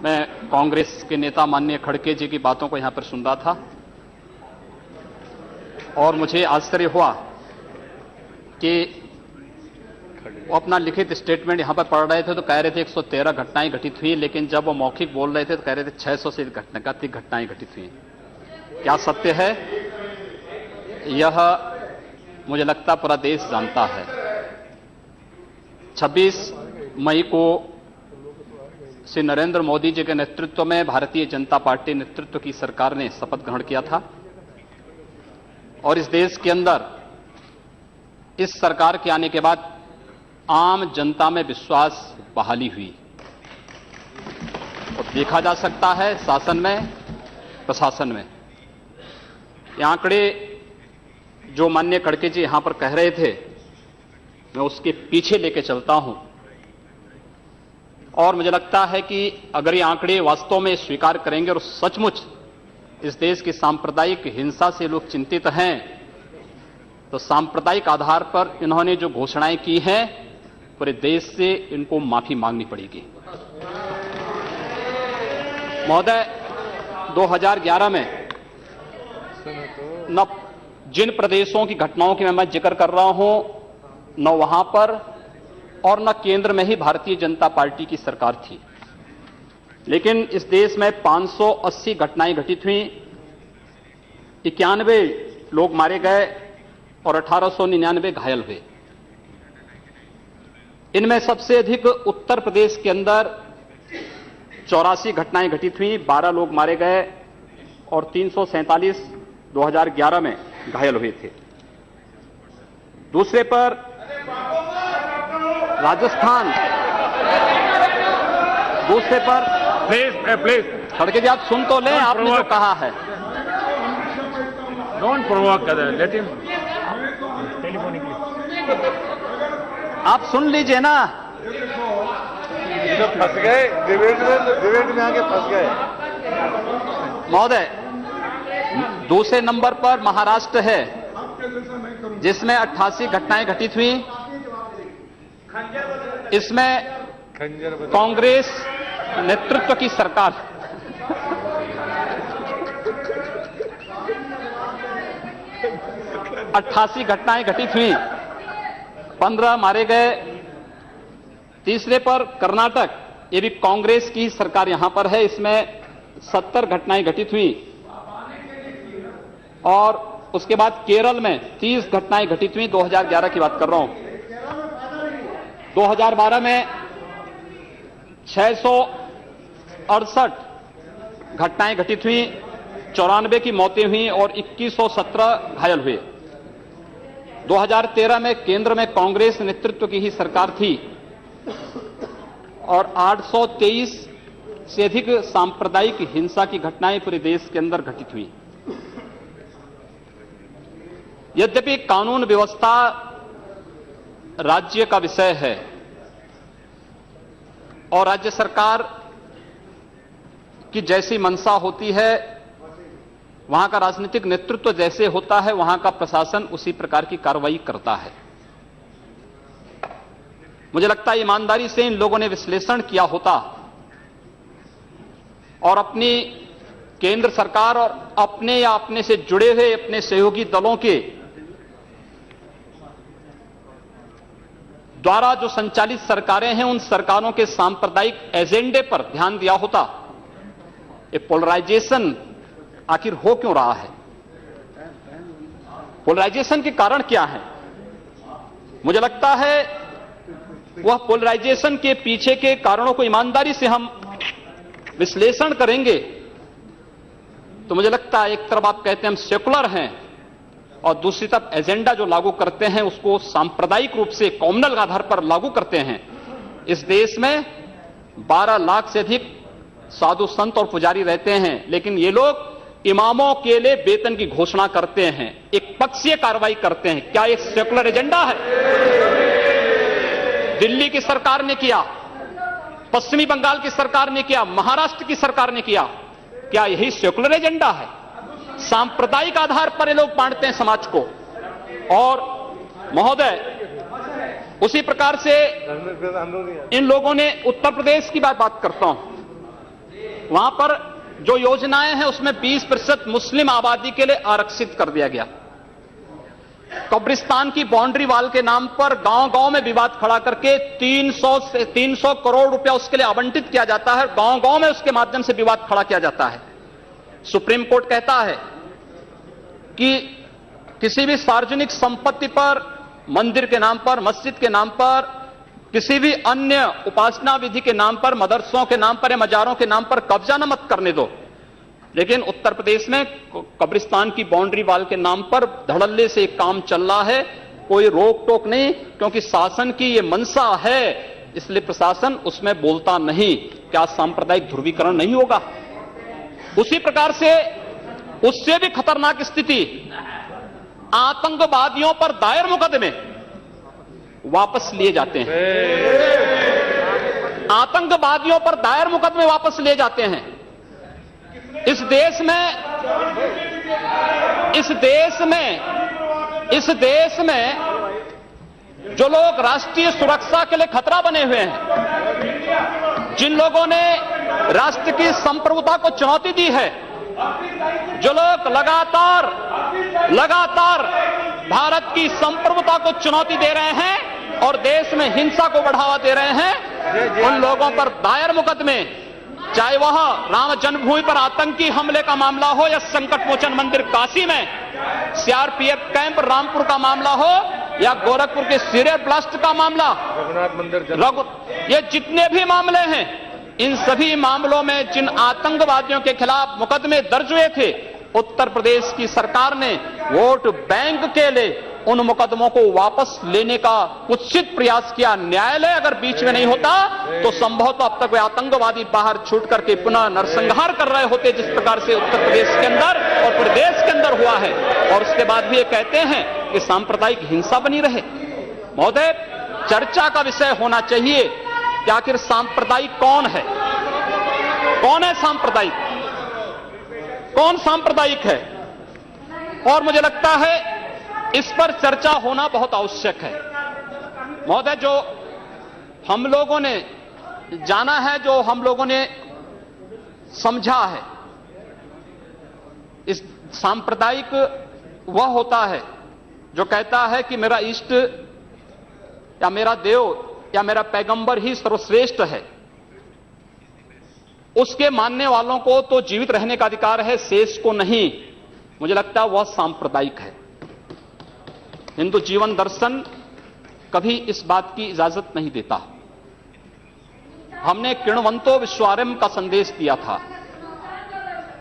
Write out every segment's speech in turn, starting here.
मैं कांग्रेस के नेता माननीय खड़गे जी की बातों को यहां पर सुन रहा था और मुझे आश्चर्य हुआ कि वो अपना लिखित स्टेटमेंट यहां पर पढ़ रहे थे तो कह रहे थे 113 घटनाएं घटित हुई, लेकिन जब वो मौखिक बोल रहे थे तो कह रहे थे 600 से अधिक घटनाएं घटित हुई। क्या सत्य है यह मुझे लगता पूरा देश जानता है। 26 मई को श्री नरेंद्र मोदी जी के नेतृत्व में भारतीय जनता पार्टी नेतृत्व की सरकार ने शपथ ग्रहण किया था और इस देश के अंदर इस सरकार के आने के बाद आम जनता में विश्वास बहाली हुई और देखा जा सकता है शासन में, प्रशासन में। ये आंकड़े जो माननीय खड़गे जी यहां पर कह रहे थे मैं उसके पीछे लेके चलता हूं और मुझे लगता है कि अगर ये आंकड़े वास्तव में स्वीकार करेंगे और सचमुच इस देश की सांप्रदायिक हिंसा से लोग चिंतित हैं तो सांप्रदायिक आधार पर इन्होंने जो घोषणाएं की हैं पूरे देश से इनको माफी मांगनी पड़ेगी। महोदय, 2011 में न जिन प्रदेशों की घटनाओं की मैं जिक्र कर रहा हूं न वहां पर और न केंद्र में ही भारतीय जनता पार्टी की सरकार थी, लेकिन इस देश में 580 घटनाएं घटित हुई, 91 लोग मारे गए और 1899 घायल हुए। इनमें सबसे अधिक उत्तर प्रदेश के अंदर 84 घटनाएं घटित हुई, 12 लोग मारे गए और 347 2011 में घायल हुए थे। दूसरे पर राजस्थान, दूसरे पर प्लीज खड़गे जी आप सुन तो लें, आपने जो कहा है। Don't provoke other, let him telephonically. आप सुन लीजिए ना। तो फंस गए डिबेट में आके फंस गए। महोदय, दूसरे नंबर पर महाराष्ट्र है जिसमें 88 घटनाएं घटित हुई। इसमें कांग्रेस नेतृत्व की सरकार 88 घटनाएं घटित हुई, 15 मारे गए। तीसरे पर कर्नाटक, ये भी कांग्रेस की सरकार यहां पर है, इसमें 70 घटनाएं घटित हुई और उसके बाद केरल में 30 घटनाएं घटित हुई। 2011 की बात कर रहा हूं। 2012 में 668 घटनाएं घटित हुई, 94 की मौतें हुई और 2117 घायल हुए। 2013 में केंद्र में कांग्रेस नेतृत्व की ही सरकार थी और 823 से अधिक सांप्रदायिक हिंसा की घटनाएं पूरे देश के अंदर घटित हुई। यद्यपि कानून व्यवस्था राज्य का विषय है और राज्य सरकार की जैसी मंशा होती है, वहां का राजनीतिक नेतृत्व जैसे होता है, वहां का प्रशासन उसी प्रकार की कार्रवाई करता है। मुझे लगता है ईमानदारी से इन लोगों ने विश्लेषण किया होता और अपनी केंद्र सरकार और अपने या अपने से जुड़े हुए अपने सहयोगी दलों के द्वारा जो संचालित सरकारें हैं, उन सरकारों के सांप्रदायिक एजेंडे पर ध्यान दिया होता। ये पोलराइजेशन आखिर हो क्यों रहा है? पोलराइजेशन के कारण क्या है? मुझे लगता है वह पोलराइजेशन के पीछे के कारणों को ईमानदारी से हम विश्लेषण करेंगे तो मुझे लगता है एक तरफ आप कहते हैं हम सेकुलर हैं और दूसरी तरफ एजेंडा जो लागू करते हैं उसको सांप्रदायिक रूप से कॉम्युनल आधार पर लागू करते हैं। इस देश में 12 लाख से अधिक साधु संत और पुजारी रहते हैं, लेकिन ये लोग इमामों के लिए वेतन की घोषणा करते हैं, एक पक्षीय कार्रवाई करते हैं। क्या एक सेकुलर एजेंडा है? दिल्ली की सरकार ने किया, पश्चिमी बंगाल की सरकार ने किया, महाराष्ट्र की सरकार ने किया। क्या यही सेकुलर एजेंडा है? सांप्रदायिक आधार पर ये लोग बांटते हैं समाज को। और महोदय, उसी प्रकार से इन लोगों ने उत्तर प्रदेश की बात करता हूं। वहां पर जो योजनाएं हैं उसमें 20% मुस्लिम आबादी के लिए आरक्षित कर दिया गया। कब्रिस्तान की बाउंड्री वाल के नाम पर गांव-गांव में विवाद खड़ा करके 300 करोड़ रुपया उसके लिए आवंटित किया जाता है। गांव-गांव में उसके माध्यम से विवाद खड़ा किया जाता है। सुप्रीम कोर्ट कहता है कि किसी भी सार्वजनिक संपत्ति पर, मंदिर के नाम पर, मस्जिद के नाम पर, किसी भी अन्य उपासना विधि के नाम पर, मदरसों के नाम पर या मजारों के नाम पर कब्जा न मत करने दो। लेकिन उत्तर प्रदेश में कब्रिस्तान की बाउंड्री वाल के नाम पर धड़ल्ले से एक काम चल रहा है, कोई रोक टोक नहीं, क्योंकि शासन की ये मंशा है, इसलिए प्रशासन उसमें बोलता नहीं। क्या सांप्रदायिक ध्रुवीकरण नहीं होगा? उसी प्रकार से उससे भी खतरनाक स्थिति, आतंकवादियों पर दायर मुकदमे वापस लिए जाते हैं। आतंकवादियों पर दायर मुकदमे वापस लिए जाते हैं। इस देश में जो लोग राष्ट्रीय सुरक्षा के लिए खतरा बने हुए हैं, जिन लोगों ने राष्ट्र की संप्रभुता को चुनौती दी है, जो लोग लगातार भारत की संप्रभुता को चुनौती दे रहे हैं और देश में हिंसा को बढ़ावा दे रहे हैं, उन लोगों पर दायर मुकदमे, चाहे वह राम जन्मभूमि पर आतंकी हमले का मामला हो या संकट मोचन मंदिर काशी में सीआरपीएफ कैंप रामपुर का मामला हो या गोरखपुर के सीरियल ब्लास्ट का मामला, रघुनाथ मंदिर, ये जितने भी मामले हैं, इन सभी मामलों में जिन आतंकवादियों के खिलाफ मुकदमे दर्ज हुए थे, उत्तर प्रदेश की सरकार ने वोट बैंक के लिए उन मुकदमों को वापस लेने का कुत्सित प्रयास किया। न्यायालय अगर बीच में नहीं होता तो संभवतः अब तक वे आतंकवादी बाहर छूट करके पुनः नरसंहार कर रहे होते, जिस प्रकार से उत्तर प्रदेश के अंदर और पूरे देश के अंदर हुआ है। और उसके बाद भी ये कहते हैं कि सांप्रदायिक हिंसा बनी रहे। महोदय, चर्चा का विषय होना चाहिए कि आखिर सांप्रदायिक कौन है? कौन है सांप्रदायिक? कौन सांप्रदायिक है? और मुझे लगता है इस पर चर्चा होना बहुत आवश्यक है। महोदय, जो हम लोगों ने जाना है, जो हम लोगों ने समझा है, इस सांप्रदायिक वह होता है जो कहता है कि मेरा इष्ट या मेरा देव या मेरा पैगंबर ही सर्वश्रेष्ठ है। उसके मानने वालों को तो जीवित रहने का अधिकार है, शेष को नहीं। मुझे लगता है वह सांप्रदायिक है। हिंदू जीवन दर्शन कभी इस बात की इजाजत नहीं देता। हमने किण्वंतो विश्वारंभ का संदेश दिया था,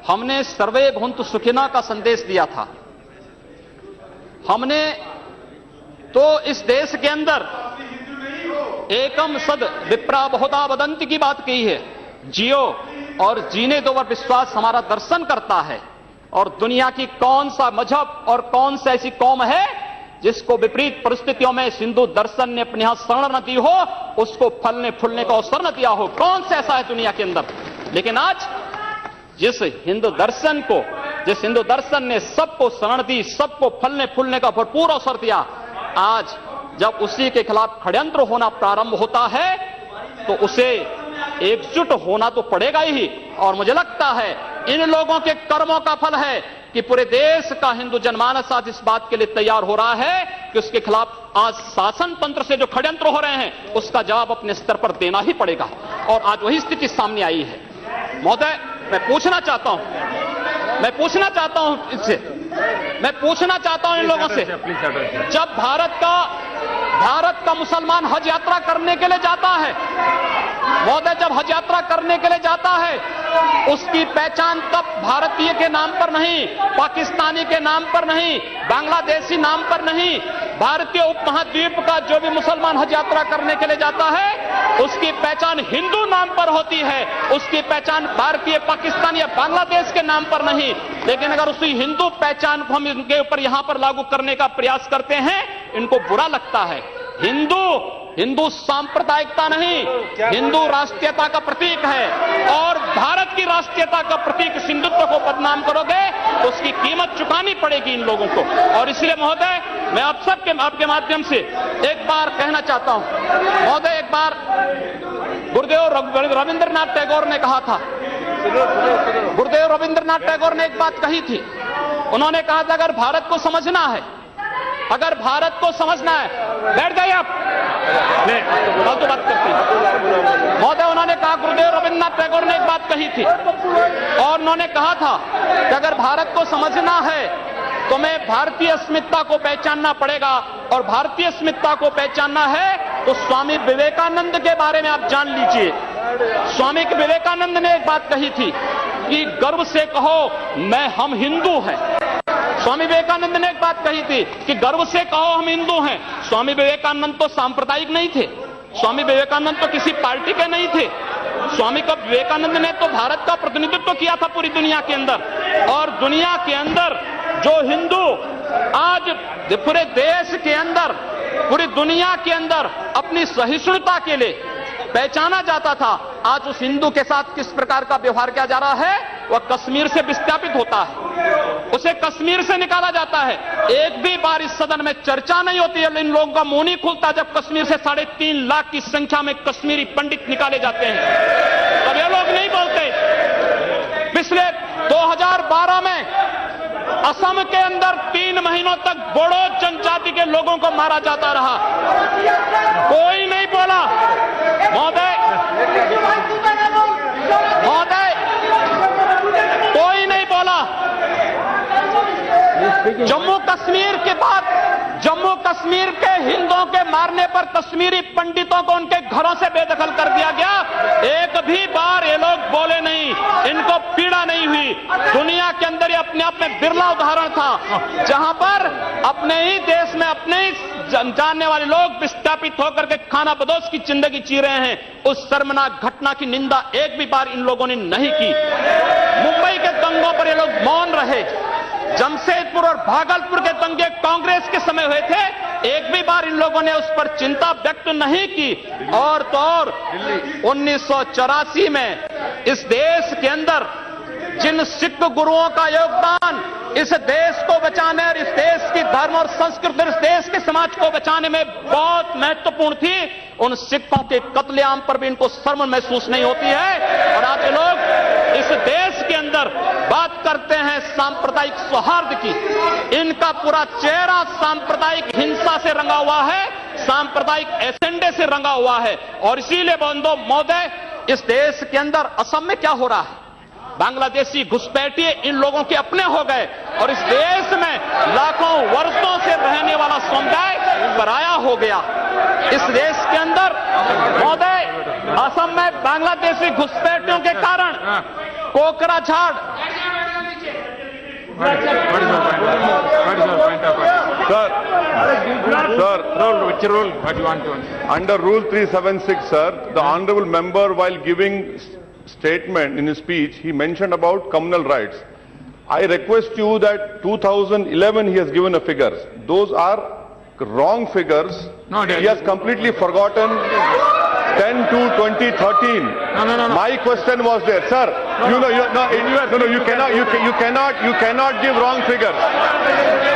हमने सर्वे भवन्तु सुखिनः का संदेश दिया था, हमने तो इस देश के अंदर एकम सद विप्रा बहुधा वदन्ति की बात कही है। जियो और जीने दो पर विश्वास हमारा दर्शन करता है। और दुनिया की कौन सा मजहब और कौन सा ऐसी कौम है जिसको विपरीत परिस्थितियों में हिंदू दर्शन ने अपने यहां शरण न दी हो, उसको फलने फूलने का अवसर न दिया हो? कौन सा ऐसा है दुनिया के अंदर? लेकिन आज जिस हिंदू दर्शन ने सबको शरण दी, सबको फलने फूलने का भरपूर अवसर दिया, आज जब उसी के खिलाफ षड्यंत्र होना प्रारंभ होता है तो उसे एकजुट होना तो पड़ेगा ही। और मुझे लगता है इन लोगों के कर्मों का फल है कि पूरे देश का हिंदू जनमानस आज इस बात के लिए तैयार हो रहा है कि उसके खिलाफ आज शासन तंत्र से जो षड्यंत्र हो रहे हैं उसका जवाब अपने स्तर पर देना ही पड़ेगा। और आज वही स्थिति सामने आई है। महोदय, मैं पूछना चाहता हूं इन लोगों से, जब भारत का मुसलमान हज यात्रा करने के लिए जाता है, महोदय, जब हज यात्रा करने के लिए जाता है, उसकी पहचान तब भारतीय के नाम पर नहीं, पाकिस्तानी के नाम पर नहीं, बांग्लादेशी नाम पर नहीं, भारतीय उपमहाद्वीप का जो भी मुसलमान हज यात्रा करने के लिए जाता है उसकी पहचान हिंदू नाम पर होती है, उसकी पहचान भारतीय, पाकिस्तानी या बांग्लादेश के नाम पर नहीं। लेकिन अगर उसी हिंदू पहचान को हम इनके ऊपर यहां पर लागू करने का प्रयास करते हैं, इनको बुरा लगता है। हिंदू सांप्रदायिकता नहीं, हिंदू राष्ट्रीयता का प्रतीक है। और भारत की राष्ट्रीयता का प्रतीक हिंदुत्व को बदनाम करोगे तो उसकी कीमत चुकानी पड़ेगी इन लोगों को। और इसलिए महोदय, मैं आप सबके आपके माध्यम से एक बार कहना चाहता हूं, महोदय, एक बार गुरुदेव रविंद्रनाथ टैगोर ने कहा था गुरुदेव रविंद्रनाथ टैगोर ने एक बात कही थी। उन्होंने कहा था अगर भारत को समझना है, अगर भारत को समझना है, बैठ जाइए आप, फालतू बात करते हैं महोदय। उन्होंने कहा, गुरुदेव रविंद्रनाथ टैगोर ने एक बात कही थी और उन्होंने कहा था कि अगर भारत को समझना है तो मैं भारतीय अस्मिता को पहचानना पड़ेगा, और भारतीय अस्मिता को पहचानना है तो स्वामी विवेकानंद के बारे में आप जान लीजिए। स्वामी विवेकानंद ने एक बात कही थी कि गर्व से कहो हम हिंदू हैं। स्वामी विवेकानंद ने एक बात कही थी कि गर्व से कहो हम हिंदू हैं। स्वामी विवेकानंद तो सांप्रदायिक नहीं थे, स्वामी विवेकानंद तो किसी पार्टी के नहीं थे। स्वामी विवेकानंद ने तो भारत का प्रतिनिधित्व किया था पूरी दुनिया के अंदर, और दुनिया के अंदर जो हिंदू आज पूरे देश के अंदर, पूरी दुनिया के अंदर अपनी सहिष्णुता के लिए पहचाना जाता था, आज उस हिंदू के साथ किस प्रकार का व्यवहार किया जा रहा है, वह कश्मीर से विस्थापित होता है, उसे कश्मीर से निकाला जाता है। एक भी बार इस सदन में चर्चा नहीं होती है, इन लोगों का मुंह नहीं खुलता जब कश्मीर से 3.5 लाख की संख्या में कश्मीरी पंडित निकाले जाते हैं, तब ये लोग नहीं बोलते। पिछले 2012 में असम के अंदर 3 महीनों तक बोडो जनजाति के लोगों को मारा जाता रहा, कोई नहीं बोला। महोदय, कोई नहीं बोला। जम्मू कश्मीर के बाद जम्मू कश्मीर के हिंदुओं के मारने पर कश्मीरी पंडितों को उनके घरों से बेदखल कर दिया गया, एक भी बार ये लोग बोले नहीं, इनको पीड़ा नहीं हुई। दुनिया के अंदर ये अपने आप में बिरला उदाहरण था जहां पर अपने ही देश में अपने ही जानने वाले लोग विस्थापित होकर के खाना बदोश की जिंदगी जी रहे हैं। उस शर्मनाक घटना की निंदा एक भी बार इन लोगों ने नहीं की। मुंबई के दंगों पर ये लोग मौन रहे। जमशेदपुर और भागलपुर के दंगे कांग्रेस के समय हुए थे, एक भी बार इन लोगों ने उस पर चिंता व्यक्त नहीं की। और तो और 1984 में इस देश के अंदर जिन सिख गुरुओं का योगदान इस देश को बचाने और इस देश की धर्म और संस्कृति, इस देश के समाज को बचाने में बहुत महत्वपूर्ण थी, उन सिखों के कत्लेआम पर भी इनको शर्म महसूस नहीं होती है। और आज लोग इस देश के अंदर बात करते हैं सांप्रदायिक सौहार्द की, इनका पूरा चेहरा सांप्रदायिक हिंसा से रंगा हुआ है, सांप्रदायिक एजेंडे से रंगा हुआ है। और इसीलिए बंधु महोदय, इस देश के अंदर असम में क्या हो रहा है, बांग्लादेशी घुसपैठिए इन लोगों के अपने हो गए, और इस देश में लाखों वर्षों से रहने वाला समुदाय पराया हो गया। इस देश के अंदर महोदय, असम में बांग्लादेशी घुसपैठियों के कारण Kokrajhar Which rule? What do you want to? Under Rule 376, sir, the honorable member, while giving statement in his speech, he mentioned about communal rights. I request you that 2011 he has given a figures. Those are wrong figures. No, he has completely forgotten 10 to 2013. No. My question was there, sir. You cannot give wrong figures.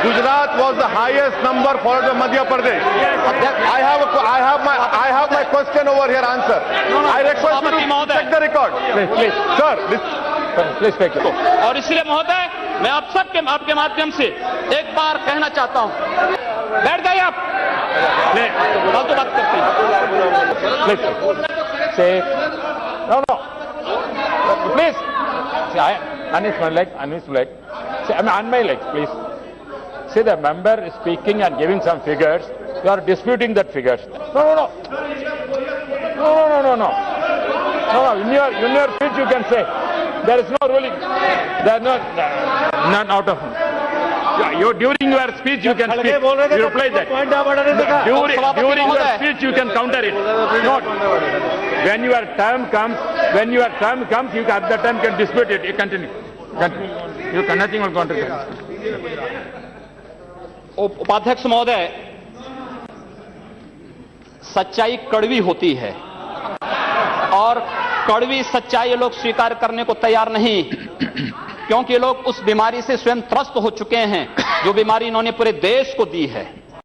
Gujarat was the highest number for the Madhya Pradesh. I have my question over here answer. I request you to check the record. Please. Sir, Please take it. और इसलिए महोदय, मैं आप सबके आपके माध्यम से एक बार कहना चाहता हूं, बैठ जाइए आप, फालतू बात करते हैं। Please. Say, no. Please. See, Anish, my leg. See, on my leg, please. See, the member is speaking and giving some figures. You are disputing that figures. No. In your speech you can say. There is no ruling. There is not out of. During your speech you can speak. You reply that. During your speech you can counter it. Not. When your time comes, you at that time can dispute it. You continue. You can nothing will counter. उपाध्यक्ष महोदय, सच्चाई कड़वी होती है और कड़वी सच्चाई ये लोग स्वीकार करने को तैयार नहीं, क्योंकि ये लोग उस बीमारी से स्वयं त्रस्त हो चुके हैं जो बीमारी इन्होंने पूरे देश को दी है।